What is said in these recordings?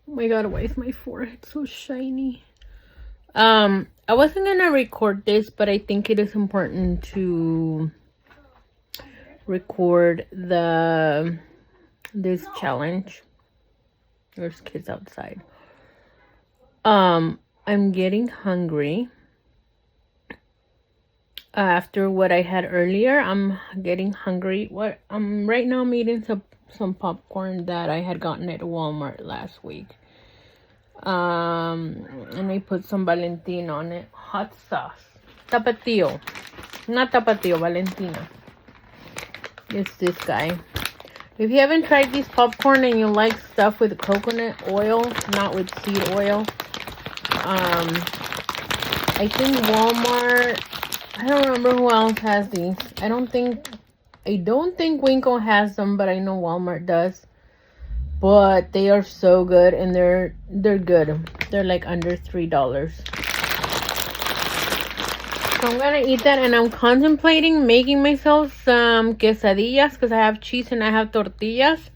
Oh my god, why is my forehead so shiny? I wasn't gonna record this, but I think it is important to record this challenge. There's kids outside. I'm getting hungry. After what I had earlier, I'm getting hungry. Right now I'm eating some popcorn that I had gotten at Walmart last week. And I put some Valentina on it. Hot sauce. Tapatio. Not Tapatio, Valentina. It's this guy. If you haven't tried these popcorn and you like stuff with coconut oil, not with seed oil, I think Walmart, I don't remember who else has these. I don't think Winco has them, but I know Walmart does. But they are so good, and they're good. They're like under $3. So I'm gonna eat that, and I'm contemplating making myself some quesadillas because I have cheese and I have tortillas.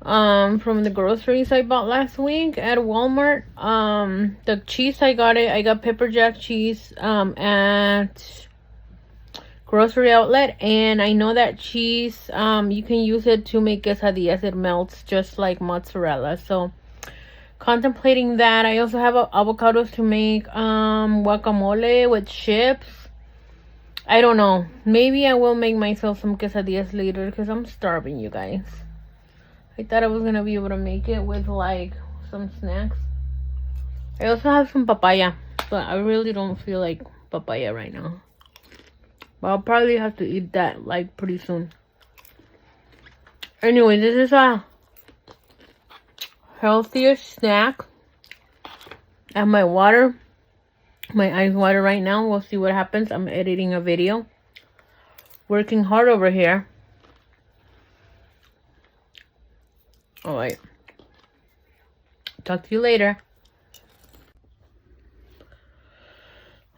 From the groceries I bought last week at Walmart. The cheese I got pepper jack cheese at grocery outlet, and I know that cheese you can use it to make quesadillas. It melts just like mozzarella. So contemplating that. I also have avocados to make guacamole with chips. I don't know. Maybe I will make myself some quesadillas later because I'm starving, you guys. I thought I was gonna be able to make it with like some snacks. I also have some papaya, but I really don't feel like papaya right now. But I'll probably have to eat that like pretty soon. Anyway, this is a healthier snack. I have my water. My ice water right now. We'll see what happens. I'm editing a video. Working hard over here. Alright. Talk to you later.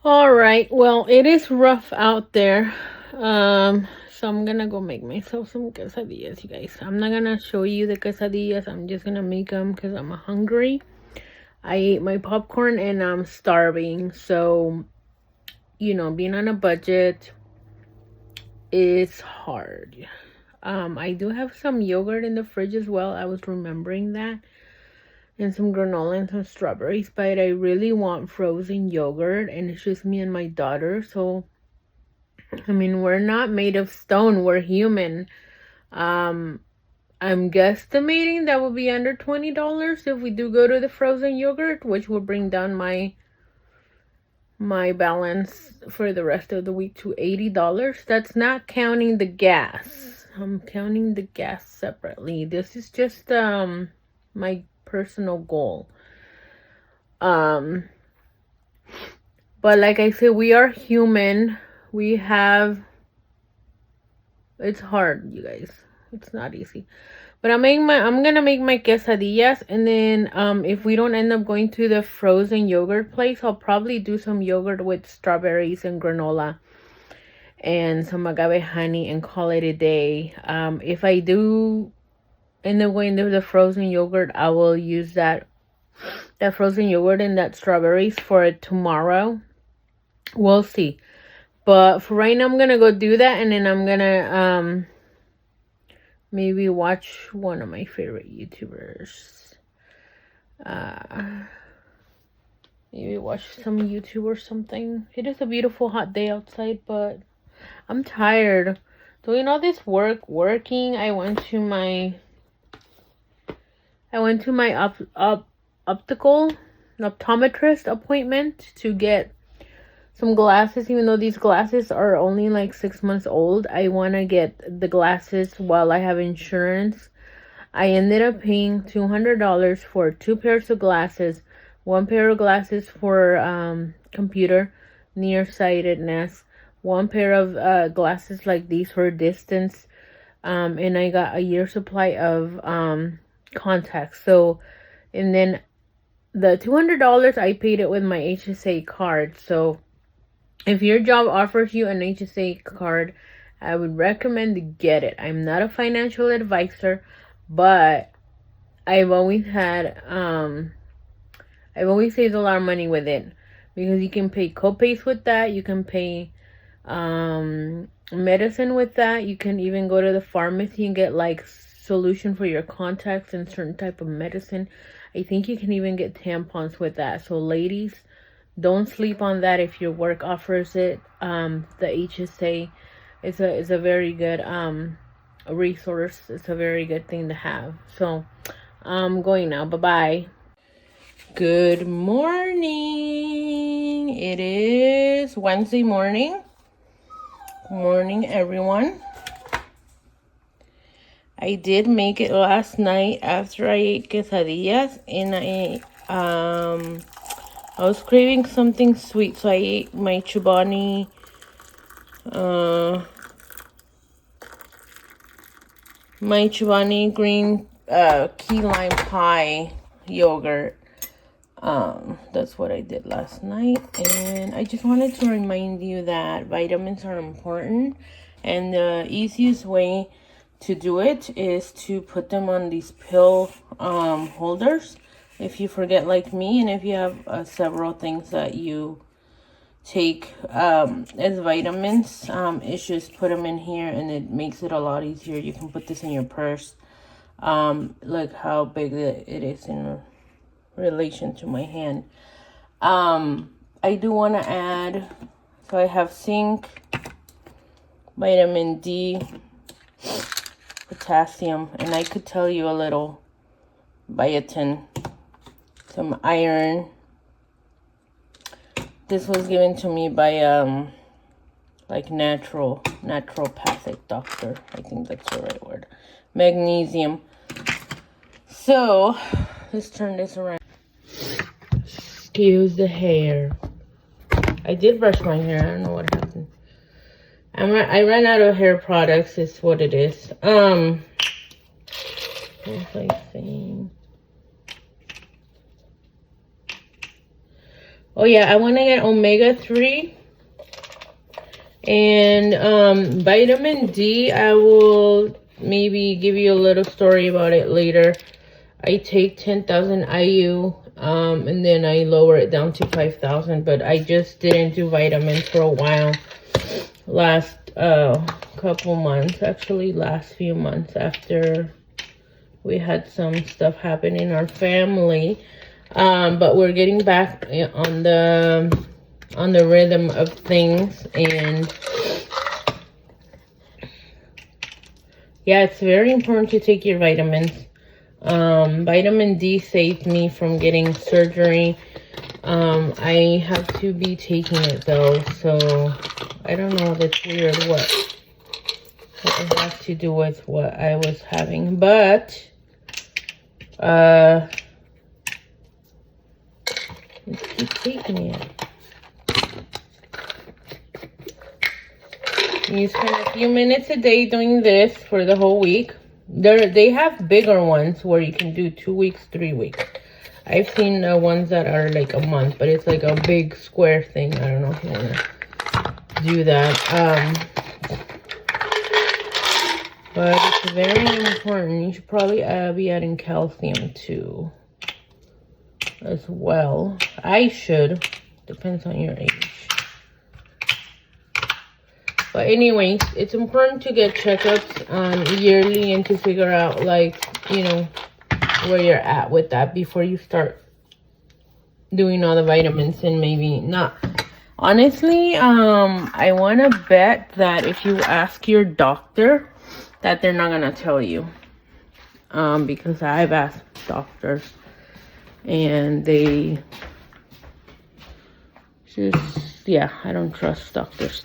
Alright, well, it is rough out there. So I'm gonna go make myself some quesadillas, you guys. I'm not gonna show you the quesadillas. I'm just gonna make them because I'm hungry. I ate my popcorn and I'm starving. So, you know, being on a budget is hard. I do have some yogurt in the fridge as well. I was remembering that. And some granola and some strawberries. But I really want frozen yogurt. And it's just me and my daughter. So, I mean, we're not made of stone. We're human. I'm guesstimating that will be under $20 if we do go to the frozen yogurt. Which will bring down my balance for the rest of the week to $80. That's not counting the gas. I'm counting the gas separately. This is just my personal goal. But like I said, we are human. It's hard, you guys. It's not easy. But I'm gonna make my quesadillas, and then if we don't end up going to the frozen yogurt place, I'll probably do some yogurt with strawberries and granola and some agave honey and call it a day. If I do end up going to the frozen yogurt, I will use that frozen yogurt and that strawberries for tomorrow. We'll see. But for right now, I'm gonna go do that, and then I'm gonna maybe watch one of my favorite YouTubers. Maybe watch some YouTube or something. It is a beautiful hot day outside, but I'm tired. Doing all this working. I went to my optometrist appointment to get some glasses. Even though these glasses are only like 6 months old, I want to get the glasses while I have insurance. I ended up paying $200 for 2 pairs of glasses. 1 pair of glasses for computer nearsightedness. 1 pair of glasses like these for distance. And I got a year supply of contacts. So, and then the $200, I paid it with my HSA card. So if your job offers you an HSA card, I would recommend to get it. I'm not a financial advisor, but I've always had, I've always saved a lot of money with it because you can pay copays with that. You can pay medicine with that. You can even go to the pharmacy and get like solution for your contacts and certain type of medicine. I think you can even get tampons with that. So ladies, don't sleep on that if your work offers it. The HSA is a very good resource. It's a very good thing to have. So I'm going now. Bye-bye. Good morning. It is Wednesday morning. Good morning, everyone. I did make it last night after I ate quesadillas, and I was craving something sweet, so I ate my Chobani green key lime pie yogurt. That's what I did last night, and I just wanted to remind you that vitamins are important, and the easiest way to do it is to put them on these pill holders if you forget, like me, and if you have several things that you take as vitamins, it's just put them in here, and it makes it a lot easier. You can put this in your purse. Look how big it is in relation to my hand. I do want to add, so I have zinc, vitamin D, potassium, and I could tell you a little biotin, some iron. This was given to me by like naturopathic doctor. I think that's the right word. Magnesium. So let's turn this around. Excuse the hair. I did brush my hair. I don't know what happened. I ran out of hair products. Is what it is. What was I saying? Oh yeah, I want to get omega-3 and vitamin D. I will maybe give you a little story about it later. I take 10,000 IU, and then I lower it down to 5,000. But I just didn't do vitamins for a while. Last couple months, actually last few months, after we had some stuff happen in our family. But we're getting back on the rhythm of things, and yeah, it's very important to take your vitamins. Vitamin D saved me from getting surgery. I have to be taking it though, so I don't know. That's weird what it has to do with what I was having, but let's keep taking it. You spend a few minutes a day doing this for the whole week. They have bigger ones where you can do 2 weeks, 3 weeks. I've seen ones that are like a month, but it's like a big square thing. I don't know if you want to do that. But it's very important. You should probably be adding calcium too as well. I should. Depends on your age. But anyways, it's important to get checkups yearly and to figure out, like, you know, where you're at with that before you start doing all the vitamins. And maybe not. Honestly, I want to bet that if you ask your doctor, that they're not going to tell you. Because I've asked doctors, and they just, yeah, I don't trust doctors.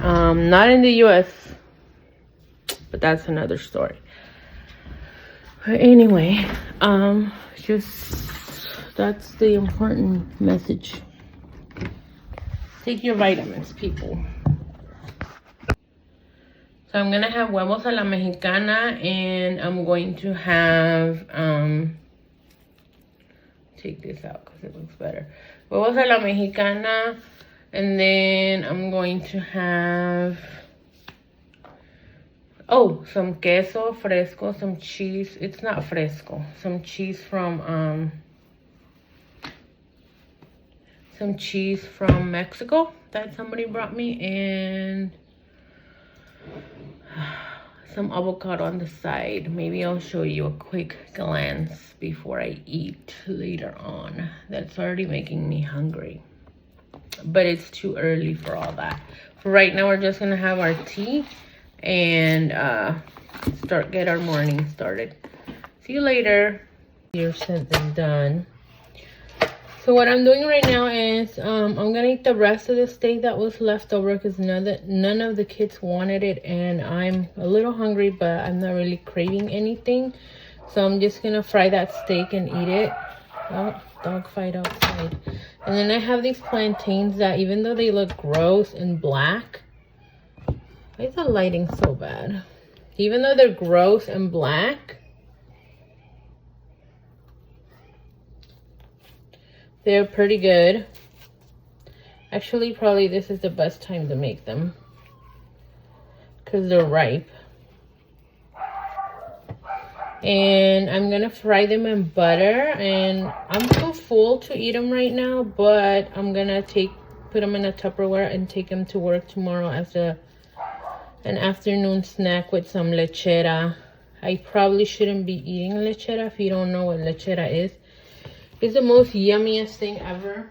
Not in the US, but that's another story. But anyway, just, that's the important message. Take your vitamins, people. So I'm gonna have huevos a la mexicana, and I'm going to have, take this out because it looks better. Huevos a la mexicana, and then I'm going to have Oh, some queso fresco, some cheese. It's not fresco. Some cheese from Mexico that somebody brought me, and some avocado on the side. Maybe I'll show you a quick glance before I eat later on. That's already making me hungry, but it's too early for all that. For right now, we're just gonna have our tea and get our morning started. See you later. You're said and done. So what I'm doing right now is I'm gonna eat the rest of the steak that was left over because none of the kids wanted it, and I'm a little hungry, but I'm not really craving anything. So I'm just gonna fry that steak and eat it. Oh, dog fight outside. And then I have these plantains that, even though they look gross and black, why is the lighting so bad? Even though they're gross and black, they're pretty good. Actually, probably this is the best time to make them because they're ripe. And I'm gonna fry them in butter, and I'm too full to eat them right now, but I'm gonna put them in a Tupperware and take them to work tomorrow as an afternoon snack with some lechera. I probably shouldn't be eating lechera. If you don't know what lechera is, it's the most yummiest thing ever.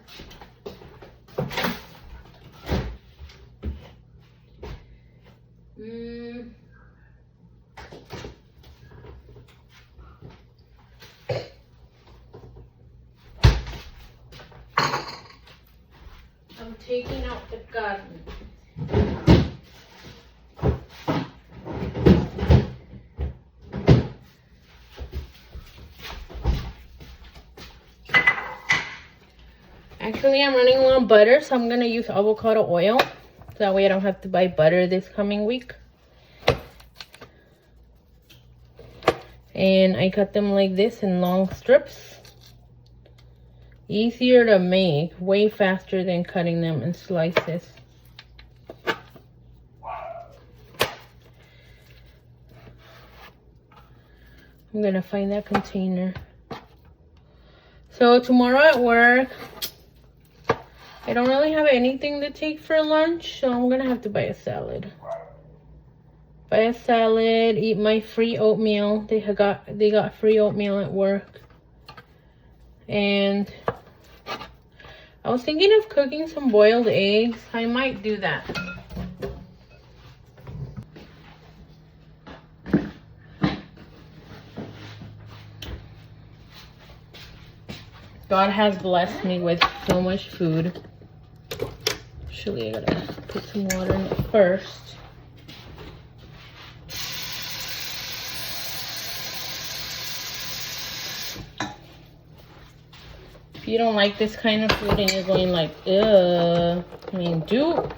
I'm taking out the garden. Actually, I'm running low on butter, so I'm gonna use avocado oil. So that way I don't have to buy butter this coming week. And I cut them like this in long strips. Easier to make, way faster than cutting them in slices. I'm gonna find that container. So tomorrow at work, I don't really have anything to take for lunch, so I'm gonna have to buy a salad. Eat my free oatmeal. They got free oatmeal at work. And I was thinking of cooking some boiled eggs. I might do that. God has blessed me with so much food. Actually, I gotta put some water in it first. If you don't like this kind of food and you're going like, ugh, I mean, do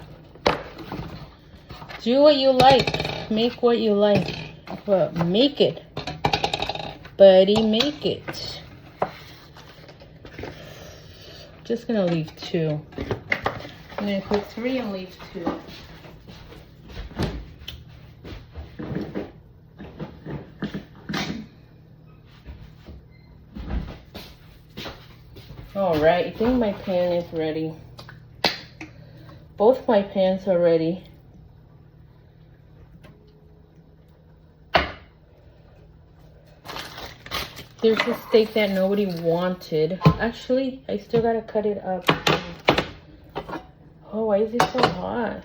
what you like. Make what you like. But make it. Buddy, make it. Just gonna leave 2. I'm gonna put 3 and leave 2. Alright, I think my pan is ready. Both my pans are ready. Here's the steak that nobody wanted. Actually, I still gotta cut it up. Oh, why is it so hot?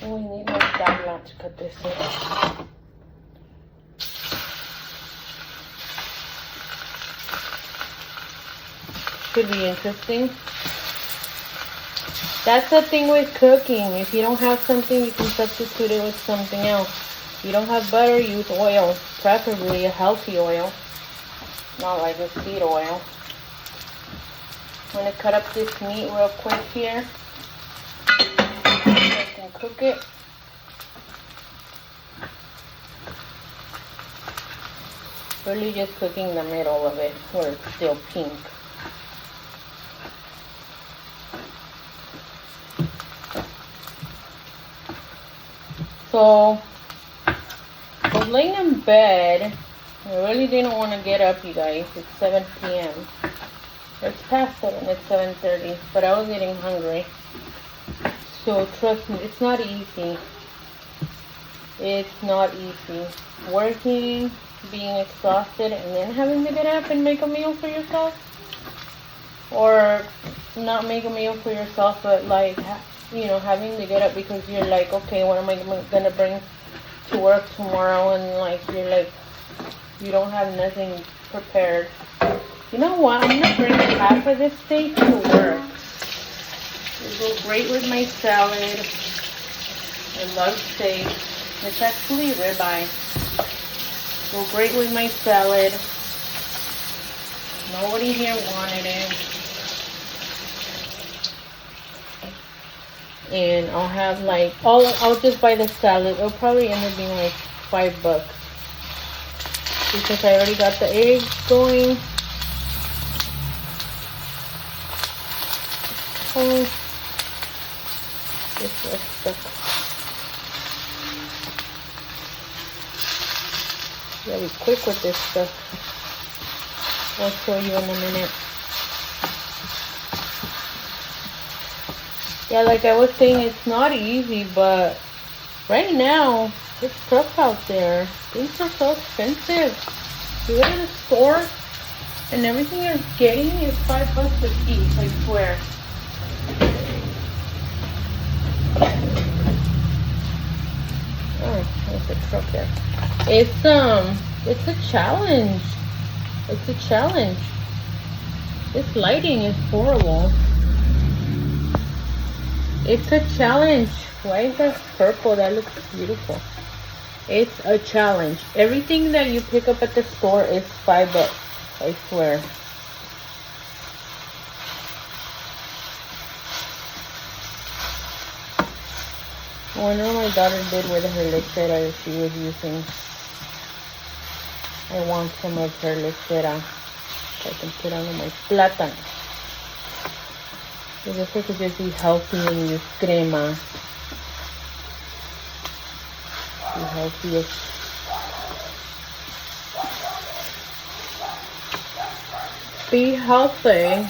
Oh, I need my tabla to cut this up. Could be interesting. That's the thing with cooking. If you don't have something, you can substitute it with something else. If you don't have butter, use oil. Preferably a healthy oil. Not like a seed oil. I'm going to cut up this meat real quick here. I can cook it. Really just cooking the middle of it where it's still pink. So I was laying in bed. I really didn't want to get up, you guys. It's 7 p.m. It's past 7. It's 7:30. But I was getting hungry. So trust me, it's not easy. It's not easy. Working, being exhausted, and then having to get up and make a meal for yourself. Or not make a meal for yourself, but like, you know, having to get up because you're like, okay, what am I going to bring to work tomorrow? And like, you're like, you don't have nothing prepared. You know what? I'm going to bring half of this steak to work. It'll go great with my salad. I love steak. It's actually ribeye. Go great with my salad. Nobody here wanted it. And I'll have like, I'll just buy the salad. It'll probably end up being like $5. Because I already got the eggs going. Oh, this was stuck. Gotta be quick with this stuff. I'll show you in a minute. Yeah, like I was saying, it's not easy, but right now, it's tough out there. Things are so expensive. You go to the store, and everything you're getting is $5 a piece, I swear. Oh, there's a truck there. It's a challenge. It's a challenge. This lighting is horrible. It's a challenge. Why is that purple? That looks beautiful. It's a challenge. Everything that you pick up at the store is $5. I swear. I wonder what my daughter did with her lechera that she was using. I want some of her lechera so I can put on my plátano. So this could just be healthy and use crema. Be healthy. Be healthy.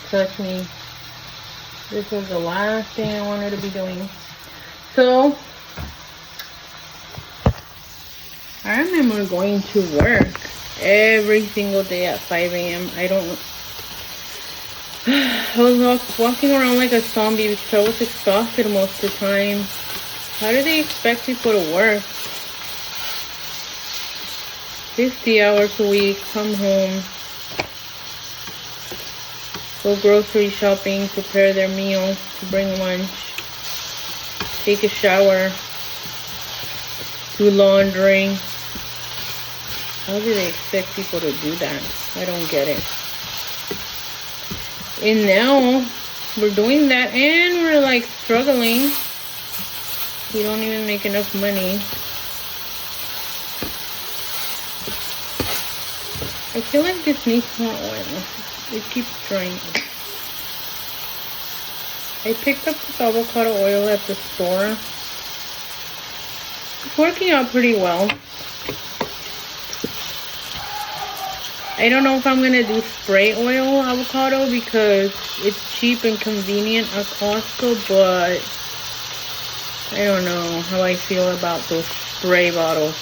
Trust me, this was the last thing I wanted to be doing. So, I remember going to work every single day at 5 a.m. I was walking around like a zombie because I was exhausted most of the time. How do they expect people to work 50 hours a week, come home, go grocery shopping, prepare their meal, to bring lunch, take a shower, do laundry? How do they expect people to do that? I don't get it. And now we're doing that and we're like struggling. We don't even make enough money. I feel like this needs more oil. It keeps drying. I picked up this avocado oil at the store. It's working out pretty well. I don't know if I'm going to do spray oil avocado because it's cheap and convenient at Costco, but I don't know how I feel about those spray bottles.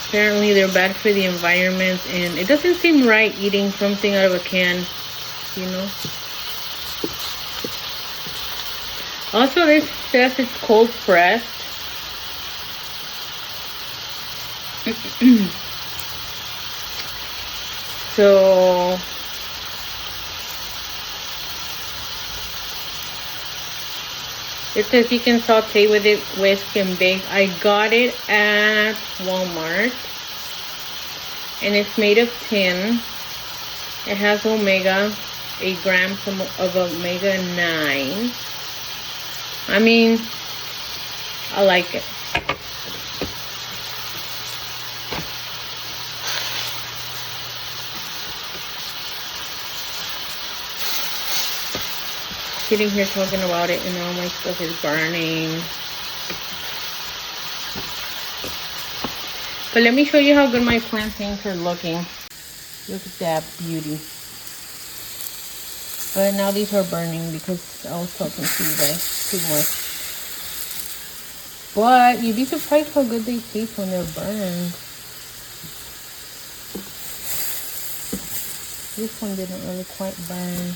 Apparently they're bad for the environment and it doesn't seem right eating something out of a can, you know. Also, this says it's cold pressed. So it says you can saute with it, whisk and bake. I got it at Walmart and it's made of tin. It has omega, 8 grams of omega 9. I mean, I like it. sitting here talking about it and all my stuff is burning. But let me show you how good my plantains are looking. Look at that beauty. But now these are burning because I was talking to you guys too much. But you'd be surprised how good they taste when they're burned. This one didn't really quite burn.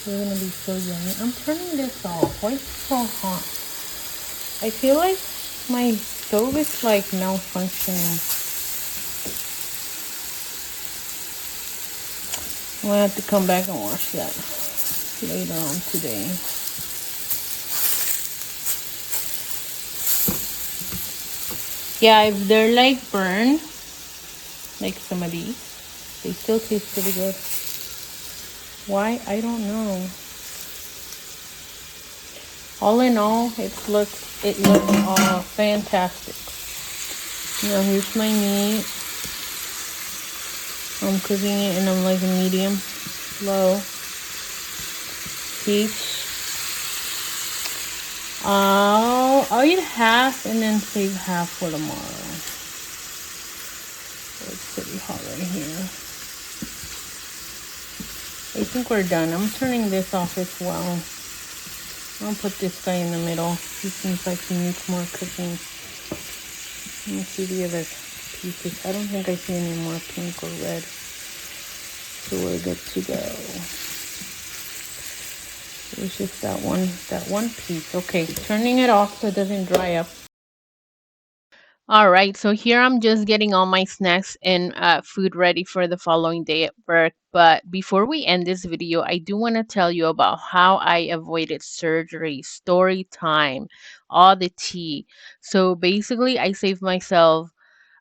They're gonna be so yummy. I'm turning this off. Why is it so hot? I feel like my stove is like malfunctioning. I'm gonna have to come back and wash that later on today. Yeah, if they're like burned, like some of these, they still taste pretty good. Why? I don't know. All in all, it looks fantastic. Now here's my meat. I'm cooking it in a like medium low heat. I'll eat half and then save half for tomorrow. It's pretty hot right here. I think we're done. I'm turning this off as well. I'll put this guy in the middle. He seems like he needs more cooking. Let me see the other pieces. I don't think I see any more pink or red. So we're good to go. It's just that one piece. Okay, turning it off so it doesn't dry up. All right, so here I'm just getting all my snacks and food ready for the following day at work. But before we end this video, I do want to tell you about how I avoided surgery, story time, all the tea. So basically, I saved myself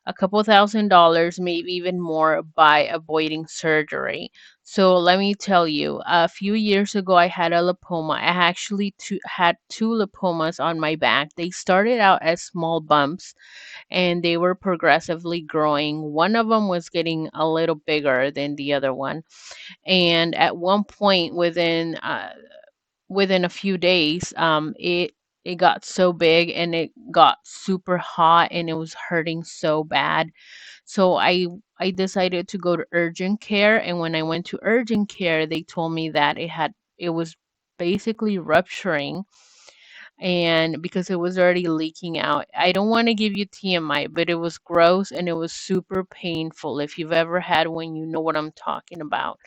a couple $1,000s, maybe even more, by avoiding surgery. So let me tell you, a few years ago, I had a lipoma. I actually had two lipomas on my back. They started out as small bumps and they were progressively growing. One of them was getting a little bigger than the other one. And at one point, within a few days, it got so big and it got super hot and it was hurting so bad. So I decided to go to urgent care, and when I went to urgent care, they told me that it was basically rupturing, and because it was already leaking out. I don't want to give you TMI, but it was gross and it was super painful. If you've ever had one, you know what I'm talking about.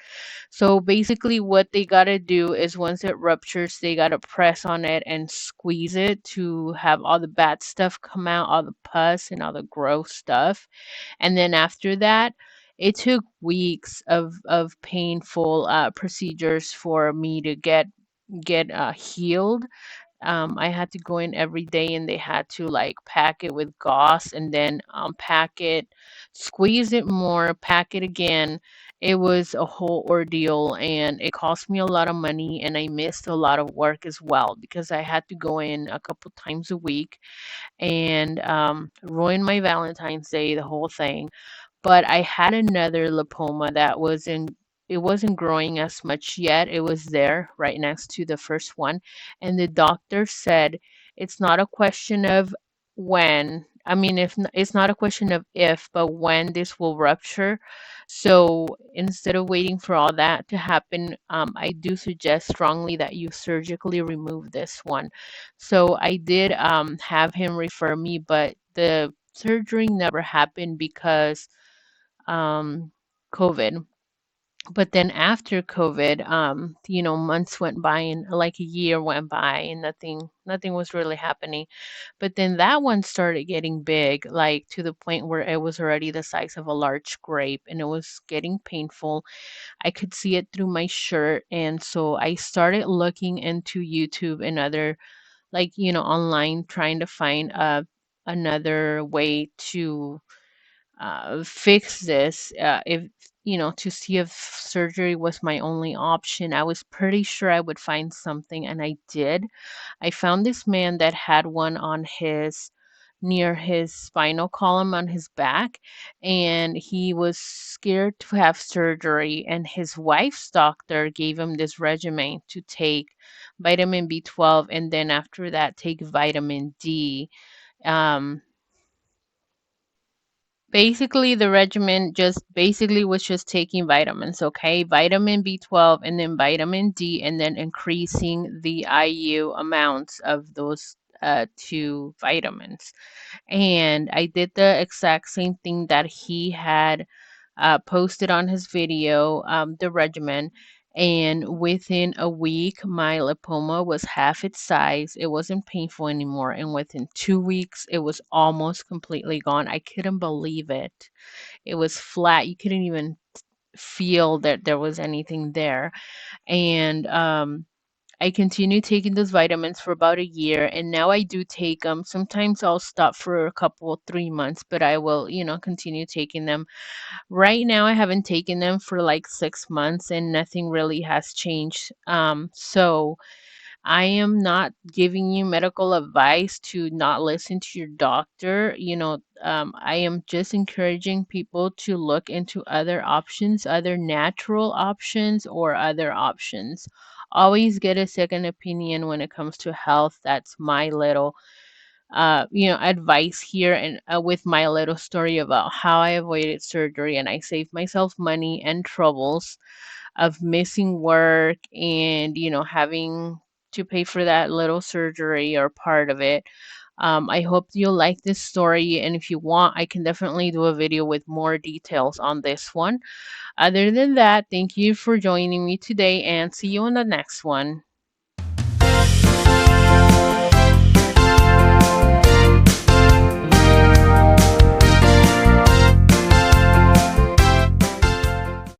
So basically, what they got to do is once it ruptures, they got to press on it and squeeze it to have all the bad stuff come out, all the pus and all the gross stuff. And then after that, it took weeks of painful procedures for me to get healed. I had to go in every day and they had to like pack it with gauze and then pack it, squeeze it more, pack it again. It was a whole ordeal and it cost me a lot of money and I missed a lot of work as well because I had to go in a couple times a week and ruin my Valentine's Day, the whole thing. But I had another lipoma that it wasn't growing as much yet. It was there right next to the first one. And the doctor said it's not a question of when. I mean, it's not a question of if, but when this will rupture. So instead of waiting for all that to happen, I do suggest strongly that you surgically remove this one. So I did have him refer me, but the surgery never happened because um, COVID. But then after COVID, months went by and like a year went by and nothing was really happening. But then that one started getting big, like to the point where it was already the size of a large grape and it was getting painful. I could see it through my shirt. And so I started looking into YouTube and other online trying to find another way to fix this, if to see if surgery was my only option. I was pretty sure I would find something and I did. I found this man that had one on his near his spinal column on his back, and he was scared to have surgery. And his wife's doctor gave him this regimen to take vitamin B12, and then after that, take vitamin D. Um, Basically, the regimen just basically was just taking vitamins, okay? Vitamin B12 and then vitamin D, and then increasing the IU amounts of those two vitamins. And I did the exact same thing that he had posted on his video, the regimen. And within a week, my lipoma was half its size. It wasn't painful anymore. And within 2 weeks, it was almost completely gone. I couldn't believe it. It was flat. You couldn't even feel that there was anything there. And I continued taking those vitamins for about a year, and now I do take them. Sometimes I'll stop for a couple, 3 months, but I will, continue taking them. Right now, I haven't taken them for like 6 months, and nothing really has changed. So I am not giving you medical advice to not listen to your doctor. I am just encouraging people to look into other options, other natural options, or other options. Always get a second opinion when it comes to health. That's my little advice here, and with my little story about how I avoided surgery and I saved myself money and troubles of missing work, and having to pay for that little surgery or part of it. I hope you'll like this story, and if you want, I can definitely do a video with more details on this one. Other than that, thank you for joining me today, and see you on the next one.